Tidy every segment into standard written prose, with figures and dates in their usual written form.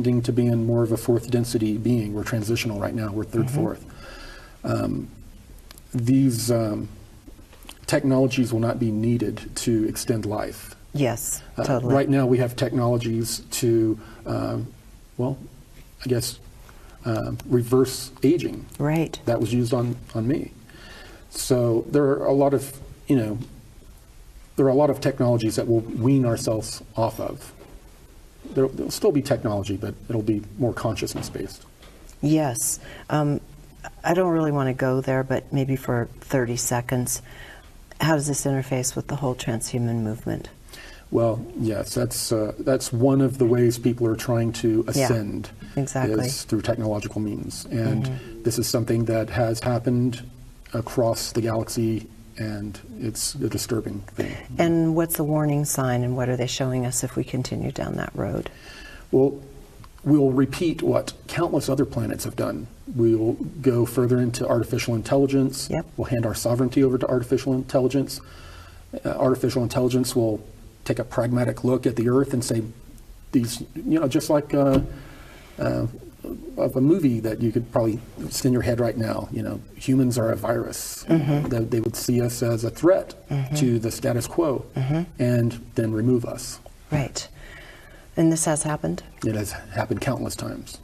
to being more of a fourth density being. We're transitional right now. We're third, fourth. These technologies will not be needed to extend life. Yes, totally. Right now we have technologies to, well, I guess, reverse aging. Right. That was used on me. So there are a lot of, there are a lot of technologies that we'll wean ourselves off of. There'll still be technology, but it'll be more consciousness-based. Yes. I don't really want to go there, but maybe for 30 seconds. How does this interface with the whole transhuman movement? Well, yes, that's one of the ways people are trying to ascend. Yeah, exactly. Is through technological means. And this is something that has happened across the galaxy, and it's a disturbing thing. And what's the warning sign, and what are they showing us if we continue down that road? Well, we'll repeat what countless other planets have done. We'll go further into artificial intelligence. Yep. We'll hand our sovereignty over to artificial intelligence. Artificial intelligence will take a pragmatic look at the Earth and say, these, just like of a movie that you could probably see in your head right now, humans are a virus. They would see us as a threat to the status quo and then remove us. Right. And this has happened? It has happened countless times.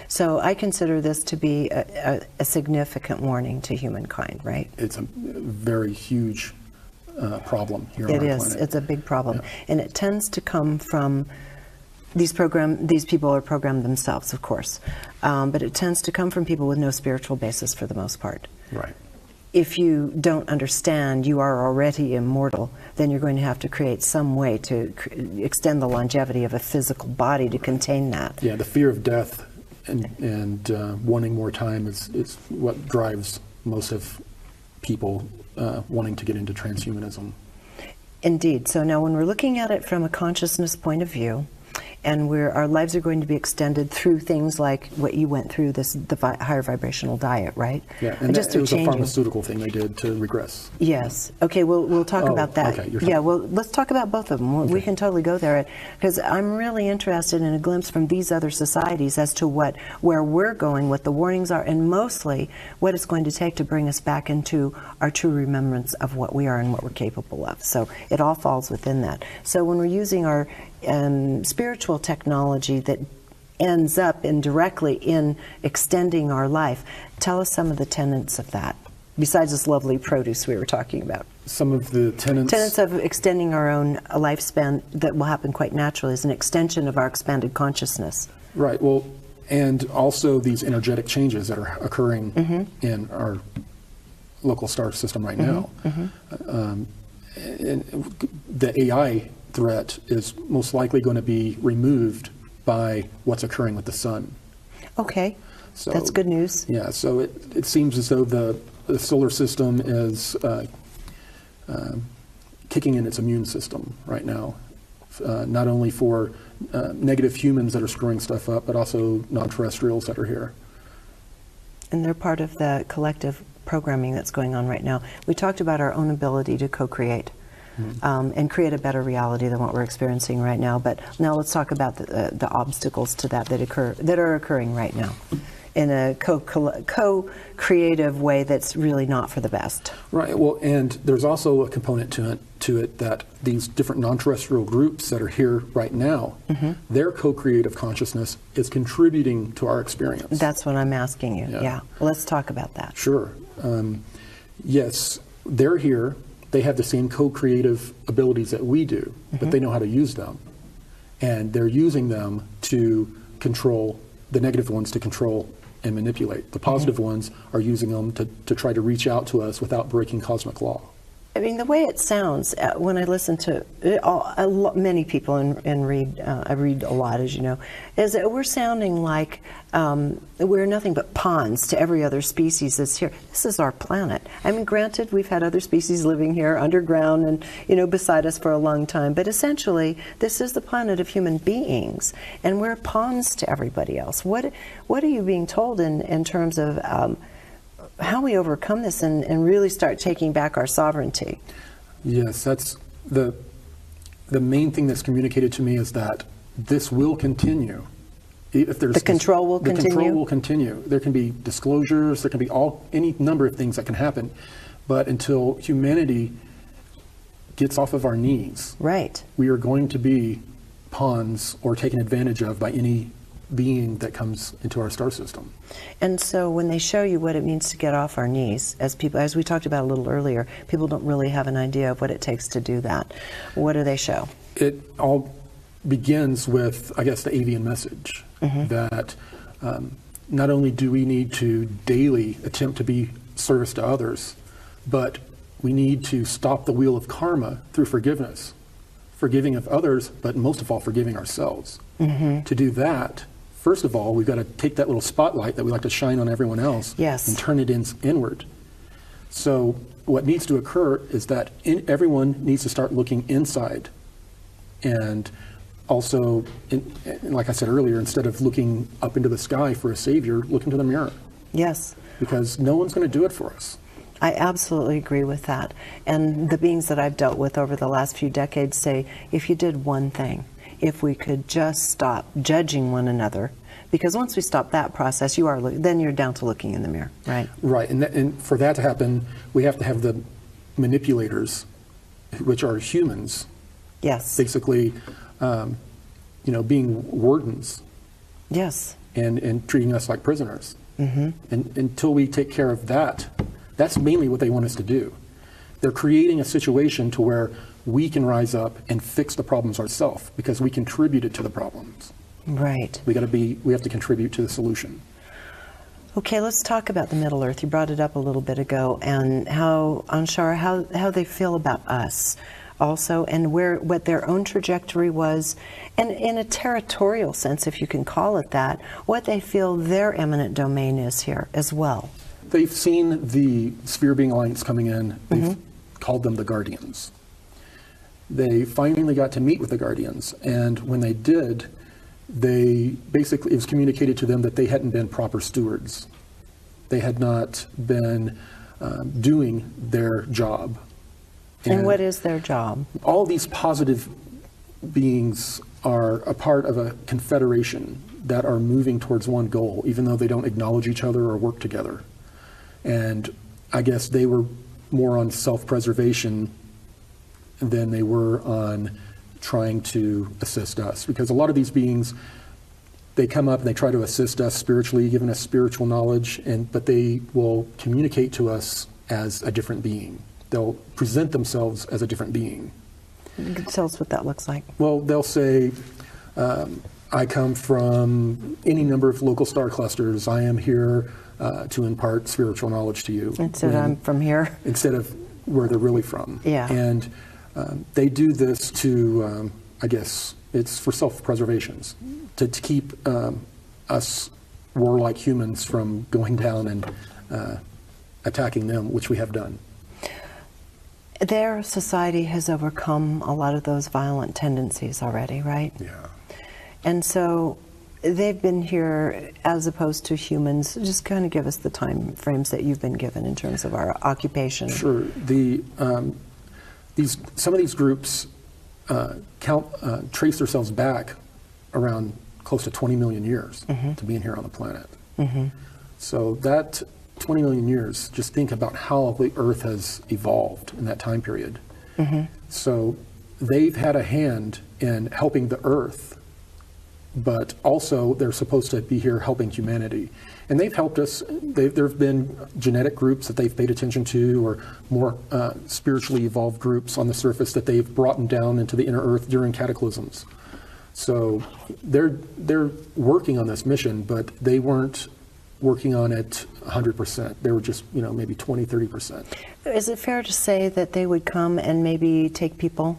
So I consider this to be a significant warning to humankind, right? It's a very huge problem here on our planet. It is. It's a big problem. Yeah. And it tends to come from these people are programmed themselves, of course, but it tends to come from people with no spiritual basis for the most part. Right. If you don't understand you are already immortal, then you're going to have to create some way to extend the longevity of a physical body to contain that. Yeah, the fear of death and wanting more time is what drives most of people wanting to get into transhumanism. Indeed. So now when we're looking at it from a consciousness point of view, and our lives are going to be extended through things like what you went through, the higher vibrational diet, right? Yeah, and it was a pharmaceutical thing they did to regress. Yes. Okay, we'll talk about that. Okay, yeah, well, let's talk about both of them. Okay. We can totally go there, because I'm really interested in a glimpse from these other societies as to where we're going, what the warnings are, and mostly what it's going to take to bring us back into our true remembrance of what we are and what we're capable of. So it all falls within that. So when we're using our spiritual technology that ends up indirectly in extending our life, tell us some of the tenets of that, besides this lovely produce we were talking about. Some of the tenets of extending our own lifespan that will happen quite naturally is an extension of our expanded consciousness. Right. Well, and also these energetic changes that are occurring in our local star system right now. And the AI threat is most likely going to be removed by what's occurring with the sun. Okay, so that's good news. Yeah, so it seems as though the solar system is kicking in its immune system right now, not only for negative humans that are screwing stuff up, but also non-terrestrials that are here. And they're part of the collective programming that's going on right now. We talked about our own ability to co-create. And create a better reality than what we're experiencing right now. But now let's talk about the obstacles to that are occurring right now in a co-creative way that's really not for the best. Right. Well, and there's also a component to it that these different non-terrestrial groups that are here right now, their co-creative consciousness is contributing to our experience. That's what I'm asking you. Yeah. Well, let's talk about that. Sure. Yes, they're here. They have the same co-creative abilities that we do, but they know how to use them. And they're using them to control, the negative ones to control and manipulate. The positive ones are using them to try to reach out to us without breaking cosmic law. I mean, the way it sounds when I listen to many people and read, I read a lot, as you know, is that we're sounding like we're nothing but pawns to every other species that's here. This is our planet. I mean, granted, we've had other species living here underground and beside us for a long time, but essentially, this is the planet of human beings, and we're pawns to everybody else. What are you being told in terms of how we overcome this and really start taking back our sovereignty? Yes, that's the main thing that's communicated to me, is that this will continue If there's The control will the continue? control will continue. There can be disclosures, there can be any number of things that can happen. But until humanity gets off of our knees, Right. we are going to be pawns or taken advantage of by any being that comes into our star system. And so when they show you what it means to get off our knees, as we talked about a little earlier, people don't really have an idea of what it takes to do that. What do they show? It all begins with, I guess, the avian message that not only do we need to daily attempt to be service to others, but we need to stop the wheel of karma through forgiveness, forgiving of others, but most of all, forgiving ourselves. To do that, first of all, we've got to take that little spotlight that we like to shine on everyone else and turn it inward. So what needs to occur is that everyone needs to start looking inside. And also, like I said earlier, instead of looking up into the sky for a savior, look into the mirror. Yes. Because no one's going to do it for us. I absolutely agree with that. And the beings that I've dealt with over the last few decades say, if you did one thing, if we could just stop judging one another, because once we stop that process, then you're down to looking in the mirror, right? Right, and for that to happen, we have to have the manipulators, which are humans. Yes. Basically, being wardens. Yes. And treating us like prisoners. And until we take care of that, that's mainly what they want us to do. They're creating a situation to where we can rise up and fix the problems ourselves because we contributed to the problems. Right. We have to contribute to the solution. Okay, let's talk about the Middle Earth. You brought it up a little bit ago, and how they feel about us also, and what their own trajectory was, and in a territorial sense, if you can call it that, what they feel their eminent domain is here as well. They've seen the Sphere Being Alliance coming in. They've called them the Guardians. They finally got to meet with the Guardians, and when they did, it was communicated to them that they hadn't been proper stewards. They had not been doing their job. And what is their job? All these positive beings are a part of a confederation that are moving towards one goal, even though they don't acknowledge each other or work together. And I guess they were more on self-preservation than they were on trying to assist us. Because a lot of these beings, they come up and they try to assist us spiritually, giving us spiritual knowledge, but they will communicate to us as a different being. They'll present themselves as a different being. You can tell us what that looks like. Well, they'll say, I come from any number of local star clusters. I am here to impart spiritual knowledge to you. Instead I'm from here. Instead of where they're really from. Yeah. And they do this to, I guess, it's for self-preservation, to keep us warlike humans from going down and attacking them, which we have done. Their society has overcome a lot of those violent tendencies already, right? Yeah. And so they've been here as opposed to humans. Just kind of give us the time frames that you've been given in terms of our occupation. Sure. Some of these groups trace themselves back around close to 20 million years to being here on the planet. So that 20 million years, just think about how the Earth has evolved in that time period. So they've had a hand in helping the Earth, but also they're supposed to be here helping humanity. And they've helped us. There have been genetic groups that they've paid attention to, or more spiritually evolved groups on the surface that they've brought down into the inner Earth during cataclysms. So they're working on this mission, but they weren't working on it 100%. They were just, maybe 20, 30%. Is it fair to say that they would come and maybe take people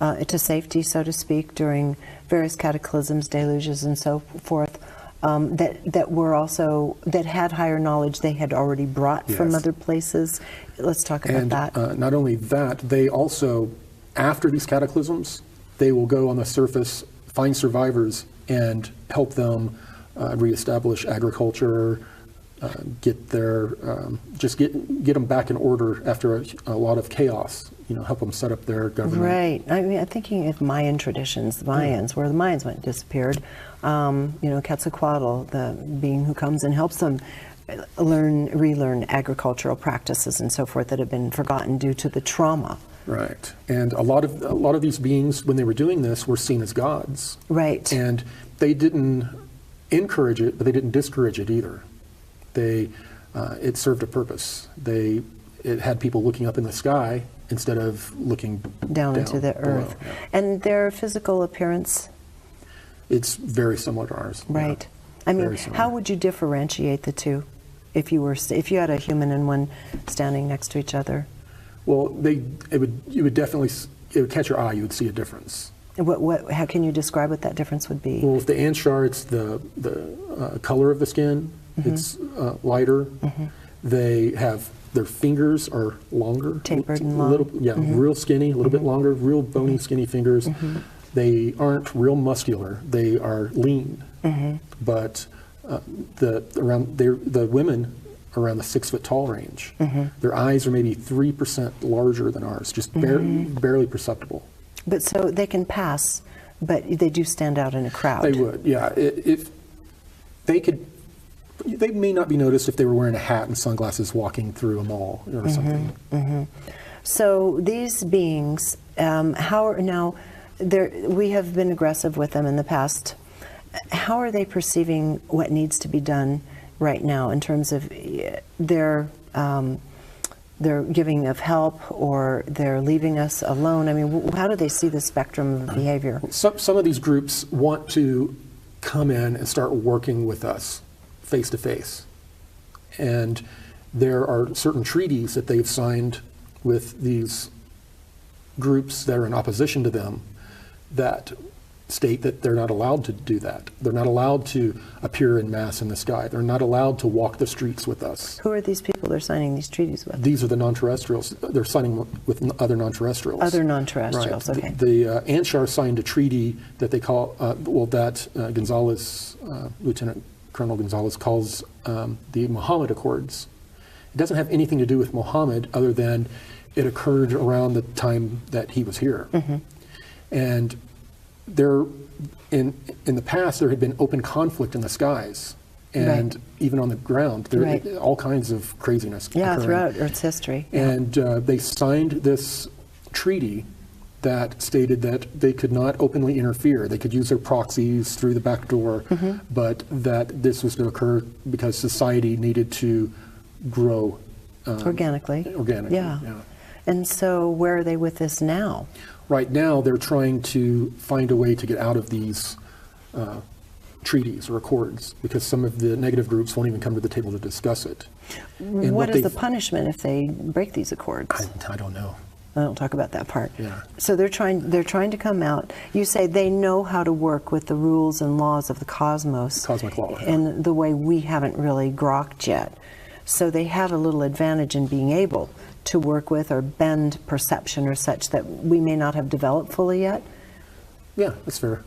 to safety, so to speak, during various cataclysms, deluges, and so forth, that had higher knowledge they had already brought from other places? Let's talk about that. Not only that, they also, after these cataclysms, they will go on the surface, find survivors, and help them reestablish agriculture, get their just get them back in order after a lot of chaos. Help them set up their government. Right. I mean, I'm thinking of Mayan traditions, the Mayans, where the Mayans went and disappeared. Quetzalcoatl, the being who comes and helps them relearn agricultural practices and so forth that have been forgotten due to the trauma. Right. And a lot of these beings, when they were doing this, were seen as gods. Right. And they didn't encourage it, but they didn't discourage it either. It served a purpose. It had people looking up in the sky instead of looking down into the earth. Below, yeah. And their physical appearance? It's very similar to ours. Right. Yeah. I mean, how would you differentiate the two if you had a human and one standing next to each other? Well, it would catch your eye. You would see a difference. How can you describe what that difference would be? Well, with the Anshar, it's the color of the skin. Mm-hmm. It's lighter. Mm-hmm. They have their fingers are longer, tapered and long. Mm-hmm. Real skinny, a little bit longer, real bony, skinny fingers. Mm-hmm. They aren't real muscular. They are lean. Mm-hmm. But the women around the 6 foot tall range. Mm-hmm. Their eyes are maybe 3% larger than ours, just barely perceptible. But so they can pass, but they do stand out in a crowd. They would, yeah. If they may not be noticed if they were wearing a hat and sunglasses walking through a mall or something. Mm-hmm. So these beings, we have been aggressive with them in the past. How are they perceiving what needs to be done right now in terms of their giving of help or they're leaving us alone? I mean, how do they see the spectrum of behavior? Some of these groups want to come in and start working with us face to face. And there are certain treaties that they've signed with these groups that are in opposition to them that state that they're not allowed to do that. They're not allowed to appear in mass in the sky. They're not allowed to walk the streets with us. Who are these people they're signing these treaties with? These are the non-terrestrials. They're signing with other non-terrestrials. Other non-terrestrials, right. Okay. The Anshar signed a treaty that they call, Gonzalez, Lieutenant Colonel Gonzalez calls the Muhammad Accords. It doesn't have anything to do with Muhammad other than it occurred around the time that he was here. Mm-hmm. And in the past, there had been open conflict in the skies, and even on the ground, there all kinds of craziness. Yeah, occurring. throughout Earth's history. And they signed this treaty that stated that they could not openly interfere. They could use their proxies through the back door, but that this was to occur because society needed to grow organically. Yeah. And so, where are they with this now? Right now, they're trying to find a way to get out of these treaties or accords because some of the negative groups won't even come to the table to discuss it. And what is the punishment if they break these accords? I don't know. I don't talk about that part. Yeah. So they're trying to come out. You say they know how to work with the rules and laws of the cosmos. Cosmic law. In the way we haven't really grokked yet. So they have a little advantage in being able to work with or bend perception or such that we may not have developed fully yet? Yeah, that's fair.